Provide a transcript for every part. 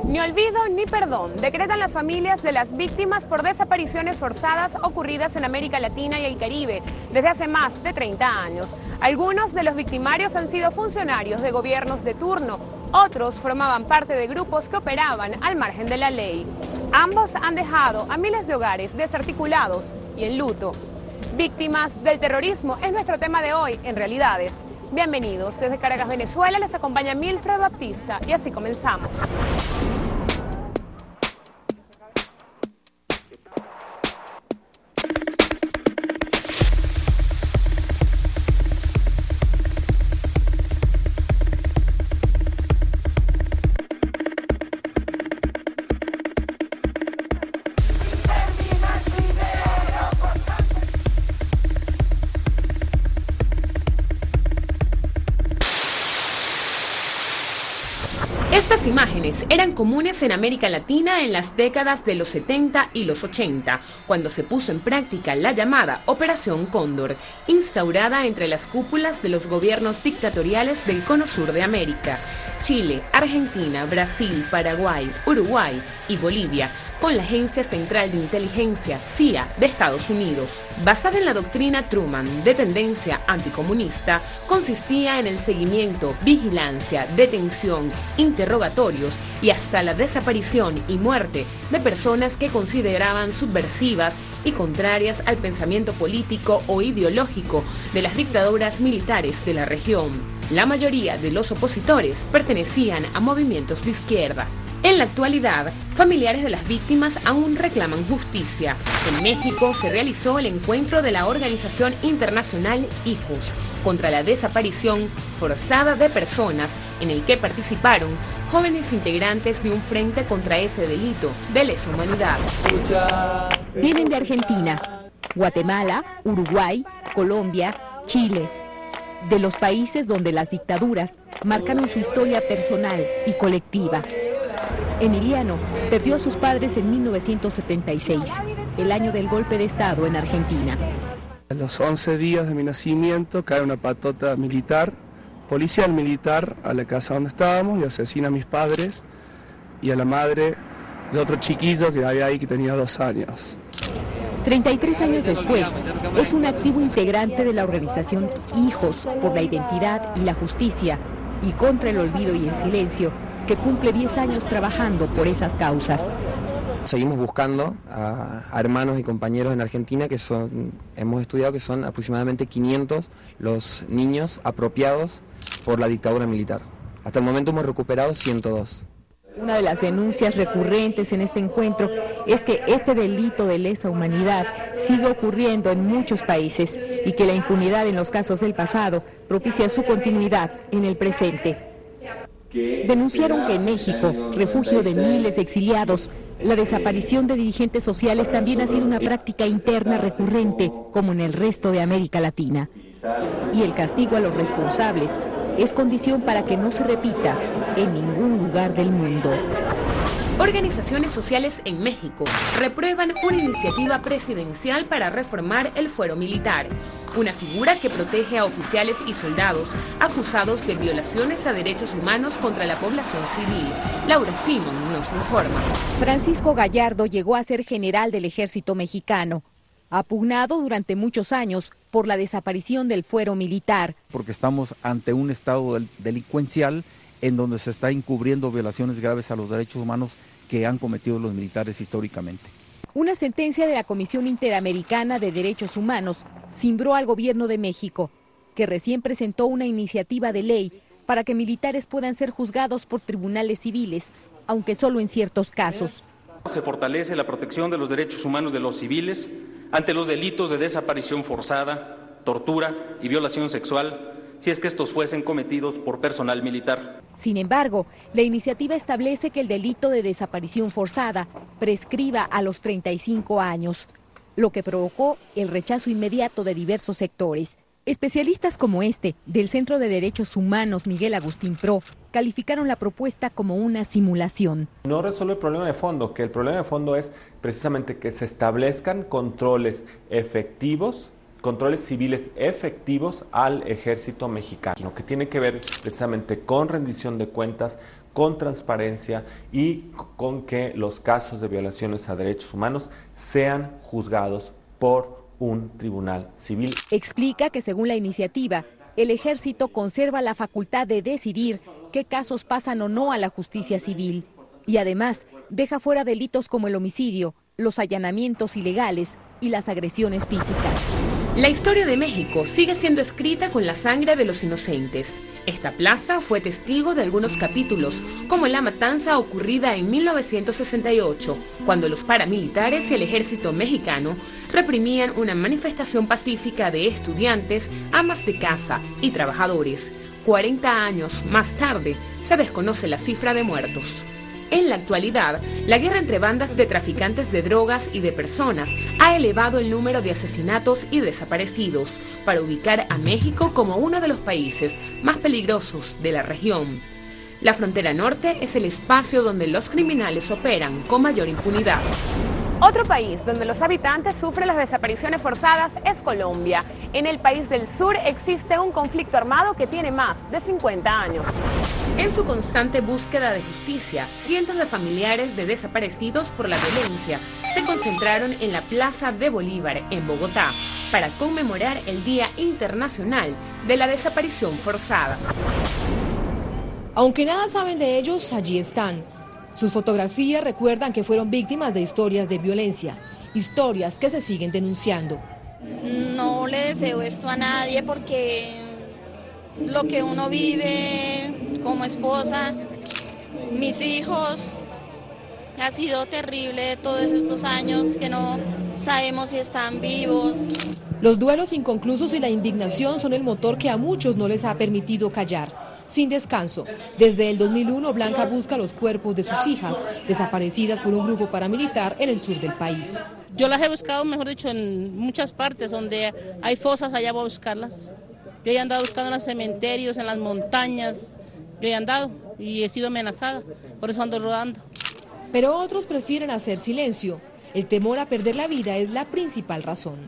Ni olvido ni perdón, decretan las familias de las víctimas por desapariciones forzadas ocurridas en América Latina y el Caribe desde hace más de 30 años. Algunos de los victimarios han sido funcionarios de gobiernos de turno, otros formaban parte de grupos que operaban al margen de la ley. Ambos han dejado a miles de hogares desarticulados y en luto. Víctimas del terrorismo es nuestro tema de hoy en Realidades. Bienvenidos, desde Caracas, Venezuela, les acompaña Milfred Baptista y así comenzamos. Estas imágenes eran comunes en América Latina en las décadas de los 70 y los 80, cuando se puso en práctica la llamada Operación Cóndor, instaurada entre las cúpulas de los gobiernos dictatoriales del cono sur de América, Chile, Argentina, Brasil, Paraguay, Uruguay y Bolivia, con la Agencia Central de Inteligencia, CIA, de Estados Unidos. Basada en la doctrina Truman, de tendencia anticomunista, consistía en el seguimiento, vigilancia, detención, interrogatorios y hasta la desaparición y muerte de personas que consideraban subversivas y contrarias al pensamiento político o ideológico de las dictaduras militares de la región. La mayoría de los opositores pertenecían a movimientos de izquierda. En la actualidad, familiares de las víctimas aún reclaman justicia. En México se realizó el encuentro de la organización internacional Hijos contra la desaparición forzada de personas, en el que participaron jóvenes integrantes de un frente contra ese delito de lesa humanidad. Vienen de Argentina, Guatemala, Uruguay, Colombia, Chile, de los países donde las dictaduras marcaron su historia personal y colectiva. Emiliano perdió a sus padres en 1976, el año del golpe de Estado en Argentina. A los 11 días de mi nacimiento cae una patota militar, policial militar, a la casa donde estábamos y asesina a mis padres y a la madre de otro chiquillo que había ahí que tenía 2 años. 33 años después, es un activo integrante de la organización Hijos por la Identidad y la Justicia y contra el olvido y el silencio, que cumple 10 años trabajando por esas causas. Seguimos buscando a hermanos y compañeros en Argentina hemos estudiado que son aproximadamente 500 los niños apropiados por la dictadura militar. Hasta el momento hemos recuperado 102. Una de las denuncias recurrentes en este encuentro es que este delito de lesa humanidad sigue ocurriendo en muchos países y que la impunidad en los casos del pasado propicia su continuidad en el presente. Denunciaron que en México, refugio de miles de exiliados, la desaparición de dirigentes sociales también ha sido una práctica interna recurrente, como en el resto de América Latina. Y el castigo a los responsables es condición para que no se repita en ningún lugar del mundo. Organizaciones sociales en México reprueban una iniciativa presidencial para reformar el fuero militar, una figura que protege a oficiales y soldados acusados de violaciones a derechos humanos contra la población civil. Laura Simón nos informa. Francisco Gallardo llegó a ser general del ejército mexicano. Ha pugnado durante muchos años por la desaparición del fuero militar. Porque estamos ante un estado delincuencial en donde se está encubriendo violaciones graves a los derechos humanos que han cometido los militares históricamente. Una sentencia de la Comisión Interamericana de Derechos Humanos cimbró al gobierno de México, que recién presentó una iniciativa de ley para que militares puedan ser juzgados por tribunales civiles, aunque solo en ciertos casos. Se fortalece la protección de los derechos humanos de los civiles ante los delitos de desaparición forzada, tortura y violación sexual, si es que estos fuesen cometidos por personal militar. Sin embargo, la iniciativa establece que el delito de desaparición forzada prescriba a los 35 años, lo que provocó el rechazo inmediato de diversos sectores. Especialistas como este, del Centro de Derechos Humanos Miguel Agustín Pro, calificaron la propuesta como una simulación. No resuelve el problema de fondo, que el problema de fondo es precisamente que se establezcan controles efectivos, controles civiles efectivos al ejército mexicano, que tiene que ver precisamente con rendición de cuentas, con transparencia y con que los casos de violaciones a derechos humanos sean juzgados por un tribunal civil. Explica que según la iniciativa, el Ejército conserva la facultad de decidir qué casos pasan o no a la justicia civil. Y además, deja fuera delitos como el homicidio, los allanamientos ilegales y las agresiones físicas. La historia de México sigue siendo escrita con la sangre de los inocentes. Esta plaza fue testigo de algunos capítulos, como la matanza ocurrida en 1968, cuando los paramilitares y el ejército mexicano reprimían una manifestación pacífica de estudiantes, amas de casa y trabajadores. 40 años más tarde, se desconoce la cifra de muertos. En la actualidad, la guerra entre bandas de traficantes de drogas y de personas ha elevado el número de asesinatos y desaparecidos para ubicar a México como uno de los países más peligrosos de la región. La frontera norte es el espacio donde los criminales operan con mayor impunidad. Otro país donde los habitantes sufren las desapariciones forzadas es Colombia. En el país del sur existe un conflicto armado que tiene más de 50 años. En su constante búsqueda de justicia, cientos de familiares de desaparecidos por la violencia se concentraron en la Plaza de Bolívar, en Bogotá, para conmemorar el Día Internacional de la Desaparición Forzada. Aunque nada saben de ellos, allí están. Sus fotografías recuerdan que fueron víctimas de historias de violencia, historias que se siguen denunciando. No le deseo esto a nadie porque lo que uno vive como esposa, mis hijos, ha sido terrible todos estos años que no sabemos si están vivos. Los duelos inconclusos y la indignación son el motor que a muchos no les ha permitido callar. Sin descanso, desde el 2001 Blanca busca los cuerpos de sus hijas, desaparecidas por un grupo paramilitar en el sur del país. Yo las he buscado, mejor dicho, en muchas partes donde hay fosas, allá voy a buscarlas. Yo he andado buscando en los cementerios, en las montañas, yo he andado y he sido amenazada, por eso ando rodando. Pero otros prefieren hacer silencio. El temor a perder la vida es la principal razón.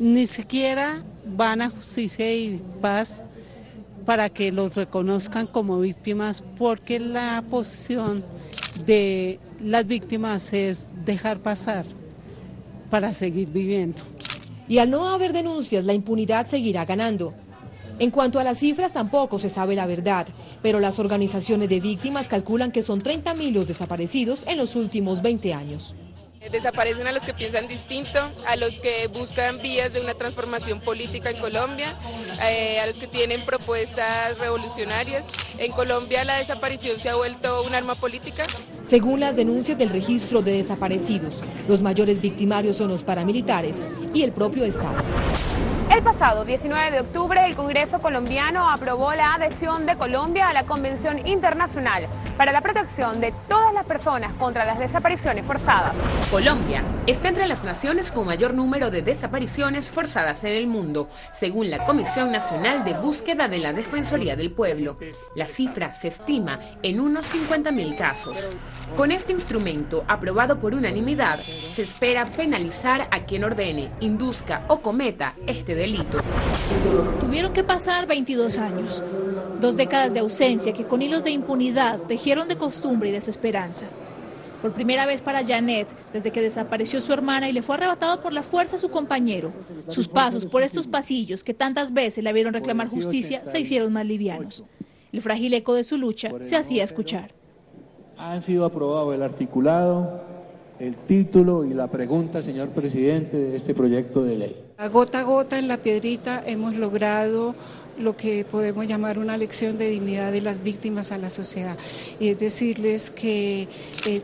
Ni siquiera van a justicia y paz para que los reconozcan como víctimas, porque la posición de las víctimas es dejar pasar para seguir viviendo. Y al no haber denuncias, la impunidad seguirá ganando. En cuanto a las cifras, tampoco se sabe la verdad, pero las organizaciones de víctimas calculan que son 30.000 los desaparecidos en los últimos 20 años. Desaparecen a los que piensan distinto, a los que buscan vías de una transformación política en Colombia, a los que tienen propuestas revolucionarias. En Colombia la desaparición se ha vuelto un arma política. Según las denuncias del registro de desaparecidos, los mayores victimarios son los paramilitares y el propio Estado. El pasado 19 de octubre, el Congreso colombiano aprobó la adhesión de Colombia a la Convención Internacional para la protección de todas las personas contra las desapariciones forzadas. Colombia está entre las naciones con mayor número de desapariciones forzadas en el mundo, según la Comisión Nacional de Búsqueda de la Defensoría del Pueblo. La cifra se estima en unos 50.000 casos. Con este instrumento, aprobado por unanimidad, se espera penalizar a quien ordene, induzca o cometa este delito. Tuvieron que pasar 22 años, 2 décadas de ausencia que con hilos de impunidad tejieron de costumbre y desesperanza. Por primera vez para Janet, desde que desapareció su hermana y le fue arrebatado por la fuerza a su compañero, sus pasos por estos pasillos que tantas veces le vieron reclamar justicia se hicieron más livianos. El frágil eco de su lucha se hacía escuchar. Han sido aprobados el articulado, el título y la pregunta, señor presidente, de este proyecto de ley. A gota a gota en la piedrita hemos logrado lo que podemos llamar una lección de dignidad de las víctimas a la sociedad. Y es decirles que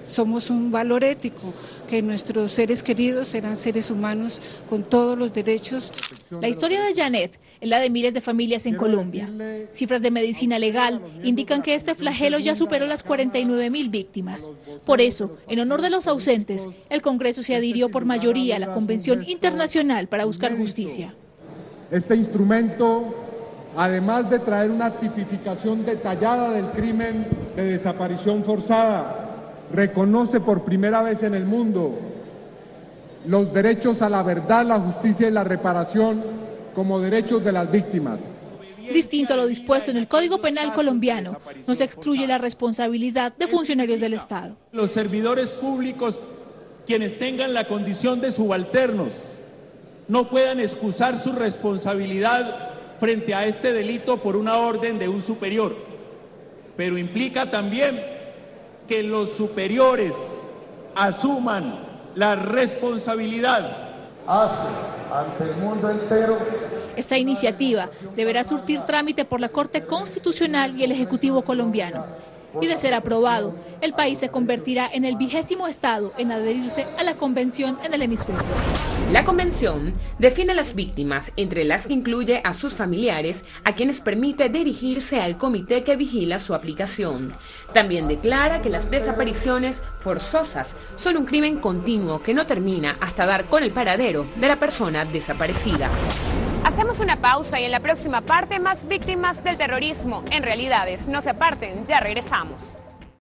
somos un valor ético, que nuestros seres queridos serán seres humanos con todos los derechos. La historia de Janet es la de miles de familias en Colombia. Cifras de medicina legal indican que este flagelo ya superó las 49.000 víctimas. Por eso, en honor de los ausentes, el Congreso se adhirió por mayoría a la Convención Internacional para buscar justicia. Este instrumento, además de traer una tipificación detallada del crimen de desaparición forzada, reconoce por primera vez en el mundo los derechos a la verdad, la justicia y la reparación como derechos de las víctimas. Distinto a lo dispuesto en el Código Penal colombiano, no se excluye la responsabilidad de funcionarios del Estado. Los servidores públicos, quienes tengan la condición de subalternos, no puedan excusar su responsabilidad frente a este delito por una orden de un superior, pero implica también que los superiores asuman la responsabilidad ante el mundo entero. Esta iniciativa deberá surtir trámite por la Corte Constitucional y el Ejecutivo colombiano. Y de ser aprobado, el país se convertirá en el 20º estado en adherirse a la convención en el hemisferio. La convención define a las víctimas, entre las que incluye a sus familiares, a quienes permite dirigirse al comité que vigila su aplicación. También declara que las desapariciones forzosas son un crimen continuo que no termina hasta dar con el paradero de la persona desaparecida. Hacemos una pausa y en la próxima parte más víctimas del terrorismo en Realidades. No se aparten, ya regresamos.